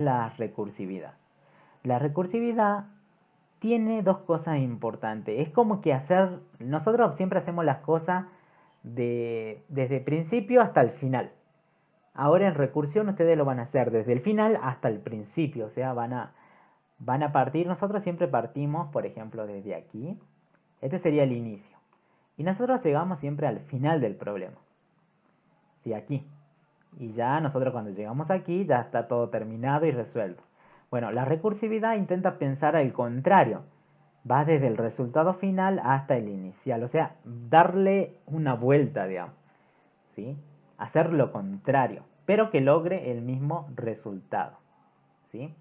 la recursividad. La recursividad tiene dos cosas importantes. Es como que nosotros siempre hacemos las cosas desde el principio hasta el final. Ahora en recursión ustedes lo van a hacer desde el final hasta el principio. O sea, van a partir, nosotros siempre partimos, por ejemplo, desde aquí. Este sería el inicio. Y nosotros llegamos siempre al final del problema. Sí, aquí. Y ya nosotros cuando llegamos aquí ya está todo terminado y resuelto. Bueno, la recursividad intenta pensar al contrario. Va desde el resultado final hasta el inicial. O sea, darle una vuelta, digamos. ¿Sí? Hacer lo contrario, pero que logre el mismo resultado. ¿Sí?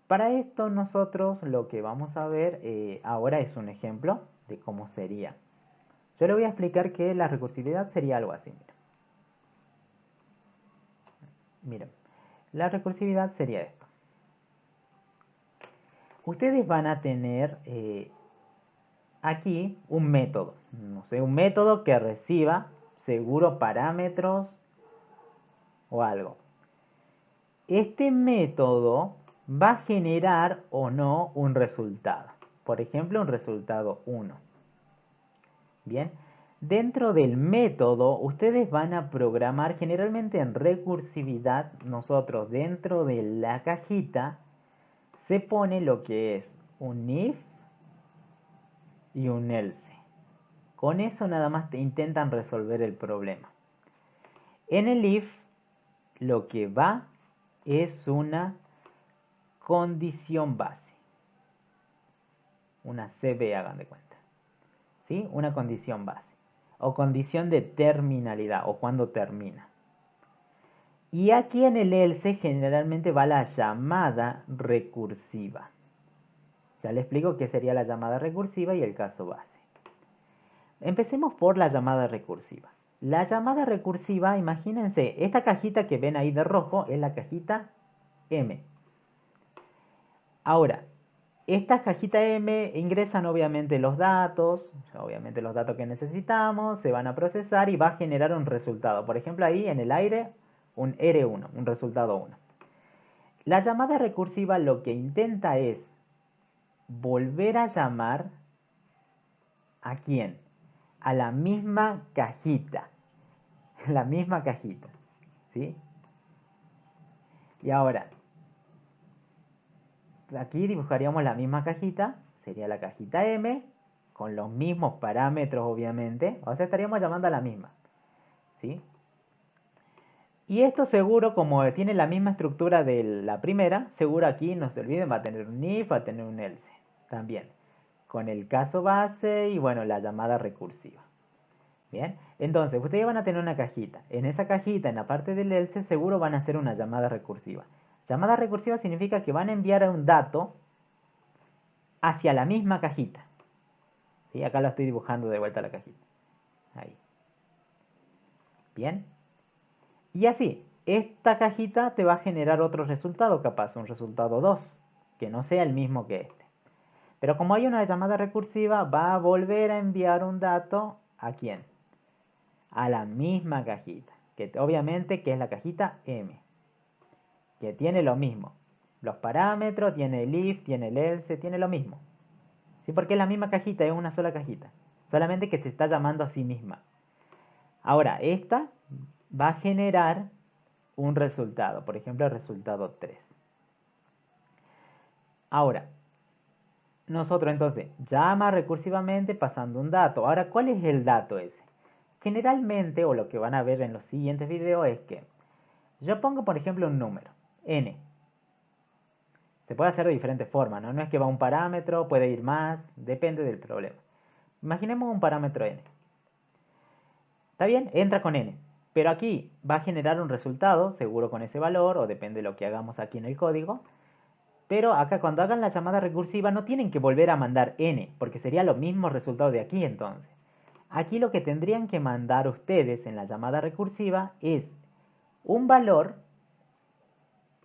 Para esto nosotros lo que vamos a ver ahora es un ejemplo de cómo sería. Yo le voy a explicar que la recursividad sería algo así. Miren, la recursividad sería esto. Ustedes van a tener aquí un método, no sé, un método que reciba seguro parámetros o algo. Este método va a generar o no un resultado. Por ejemplo, un resultado 1. Bien, dentro del método ustedes van a programar, generalmente en recursividad, nosotros dentro de la cajita se pone lo que es un if y un else. Con eso nada más te intentan resolver el problema. En el if lo que va es una condición base. Una CB, hagan de cuenta. ¿Sí? Una condición base. O condición de terminalidad o cuando termina. Y aquí en el else generalmente va la llamada recursiva. Ya le explico qué sería la llamada recursiva y el caso base. Empecemos por la llamada recursiva. La llamada recursiva, imagínense, esta cajita que ven ahí de rojo es la cajita M. Ahora, esta cajita M ingresan obviamente los datos que necesitamos, se van a procesar y va a generar un resultado. Por ejemplo, ahí en el aire, un R1, un resultado 1. La llamada recursiva lo que intenta es volver a llamar ¿a quién? A la misma cajita. La misma cajita. ¿Sí? Y ahora, aquí dibujaríamos la misma cajita. Sería la cajita M. Con los mismos parámetros, obviamente. O sea, estaríamos llamando a la misma. ¿Sí? Y esto seguro, como tiene la misma estructura de la primera, seguro aquí, no se olviden, va a tener un if, va a tener un else. También. Con el caso base y bueno, la llamada recursiva. Bien, entonces ustedes van a tener una cajita. En esa cajita, en la parte del else, seguro van a hacer una llamada recursiva. Llamada recursiva significa que van a enviar un dato hacia la misma cajita. ¿Sí? Acá lo estoy dibujando de vuelta a la cajita. Ahí. Bien. Y así, esta cajita te va a generar otro resultado, capaz, un resultado 2, que no sea el mismo que este. Pero como hay una llamada recursiva, va a volver a enviar un dato ¿a quién? A la misma cajita, que obviamente que es la cajita M, que tiene lo mismo. Los parámetros, tiene el if, tiene el else, tiene lo mismo. ¿Sí? Porque es la misma cajita, es una sola cajita. Solamente que se está llamando a sí misma. Ahora, esta va a generar un resultado, por ejemplo el resultado 3. Ahora, nosotros entonces llama recursivamente pasando un dato. Ahora, ¿cuál es el dato ese? Generalmente, o lo que van a ver en los siguientes videos es que yo pongo por ejemplo un número, n. Se puede hacer de diferentes formas, ¿no? No es que va un parámetro, puede ir más, depende del problema. Imaginemos un parámetro n. ¿Está bien? Entra con n. Pero aquí va a generar un resultado, seguro con ese valor, o depende de lo que hagamos aquí en el código. Pero acá cuando hagan la llamada recursiva no tienen que volver a mandar n, porque sería lo mismo resultado de aquí entonces. Aquí lo que tendrían que mandar ustedes en la llamada recursiva es un valor,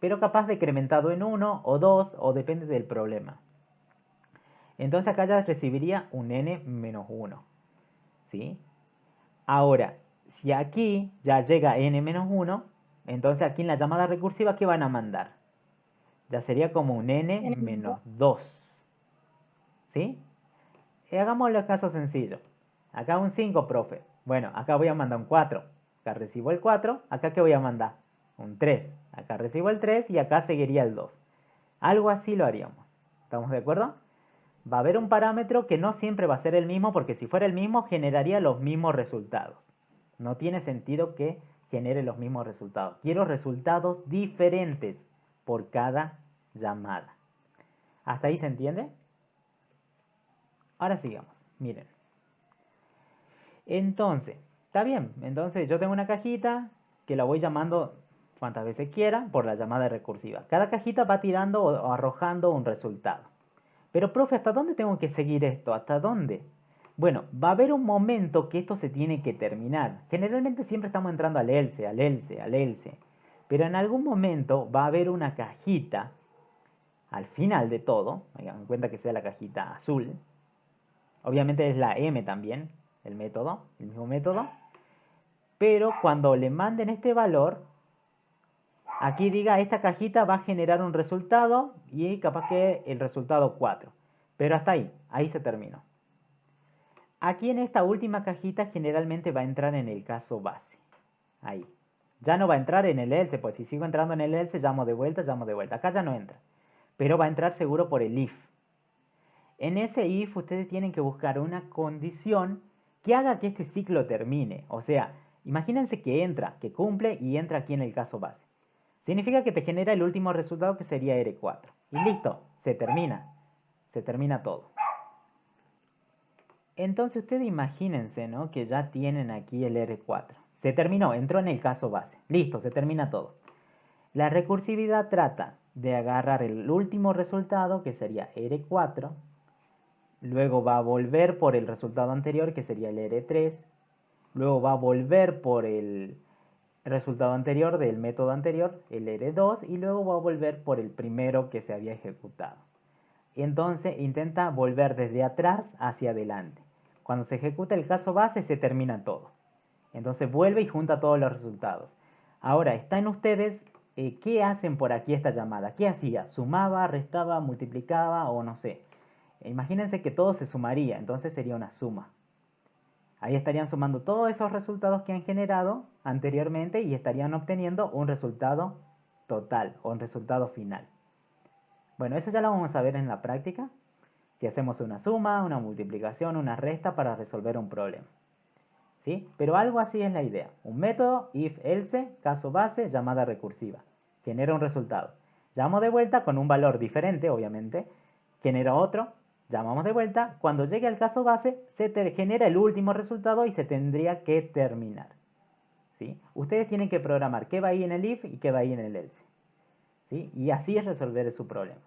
pero capaz decrementado en 1 o 2, o depende del problema. Entonces acá ya recibiría un n-1. ¿Sí? Ahora, si aquí ya llega n-1, entonces aquí en la llamada recursiva, ¿qué van a mandar? Ya sería como un n menos 2. ¿Sí? Y hagamos los casos sencillos. Acá un 5, profe. Bueno, acá voy a mandar un 4. Acá recibo el 4. ¿Acá qué voy a mandar? Un 3. Acá recibo el 3 y acá seguiría el 2. Algo así lo haríamos. ¿Estamos de acuerdo? Va a haber un parámetro que no siempre va a ser el mismo, porque si fuera el mismo generaría los mismos resultados. No tiene sentido que genere los mismos resultados. Quiero resultados diferentes por cada llamada. ¿Hasta ahí se entiende? Ahora sigamos. Miren. Entonces, está bien. Entonces yo tengo una cajita que la voy llamando cuantas veces quiera por la llamada recursiva. Cada cajita va tirando o arrojando un resultado. Pero, profe, ¿hasta dónde tengo que seguir esto? ¿Hasta dónde? Bueno, va a haber un momento que esto se tiene que terminar. Generalmente siempre estamos entrando al else, al else, al else. Pero en algún momento va a haber una cajita al final de todo. Hagan en cuenta que sea la cajita azul. Obviamente es la M también, el método, el mismo método. Pero cuando le manden este valor, aquí diga esta cajita va a generar un resultado y capaz que el resultado 4. Pero hasta ahí, ahí se terminó. Aquí en esta última cajita generalmente va a entrar en el caso base. Ahí. Ya no va a entrar en el else, pues si sigo entrando en el else, llamo de vuelta, llamo de vuelta. Acá ya no entra. Pero va a entrar seguro por el if. En ese if ustedes tienen que buscar una condición que haga que este ciclo termine. O sea, imagínense que entra, que cumple y entra aquí en el caso base. Significa que te genera el último resultado que sería R4. Y listo, se termina. Se termina todo. Entonces ustedes imagínense, ¿no? Que ya tienen aquí el R4. Se terminó, entró en el caso base. Listo, se termina todo. La recursividad trata de agarrar el último resultado, que sería R4. Luego va a volver por el resultado anterior, que sería el R3. Luego va a volver por el resultado anterior del método anterior, el R2. Y luego va a volver por el primero que se había ejecutado. Y entonces intenta volver desde atrás hacia adelante. Cuando se ejecuta el caso base se termina todo. Entonces vuelve y junta todos los resultados. Ahora, está en ustedes qué hacen por aquí esta llamada. ¿Qué hacía? ¿Sumaba, restaba, multiplicaba o no sé? Imagínense que todo se sumaría, entonces sería una suma. Ahí estarían sumando todos esos resultados que han generado anteriormente y estarían obteniendo un resultado total o un resultado final. Bueno, eso ya lo vamos a ver en la práctica. Si hacemos una suma, una multiplicación, una resta para resolver un problema. ¿Sí? Pero algo así es la idea. Un método, if, else, caso base, llamada recursiva. Genera un resultado. Llamo de vuelta con un valor diferente, obviamente. Genera otro. Llamamos de vuelta. Cuando llegue al caso base, se genera el último resultado y se tendría que terminar. ¿Sí? Ustedes tienen que programar qué va ahí en el if y qué va ahí en el else. ¿Sí? Y así es resolver su problema.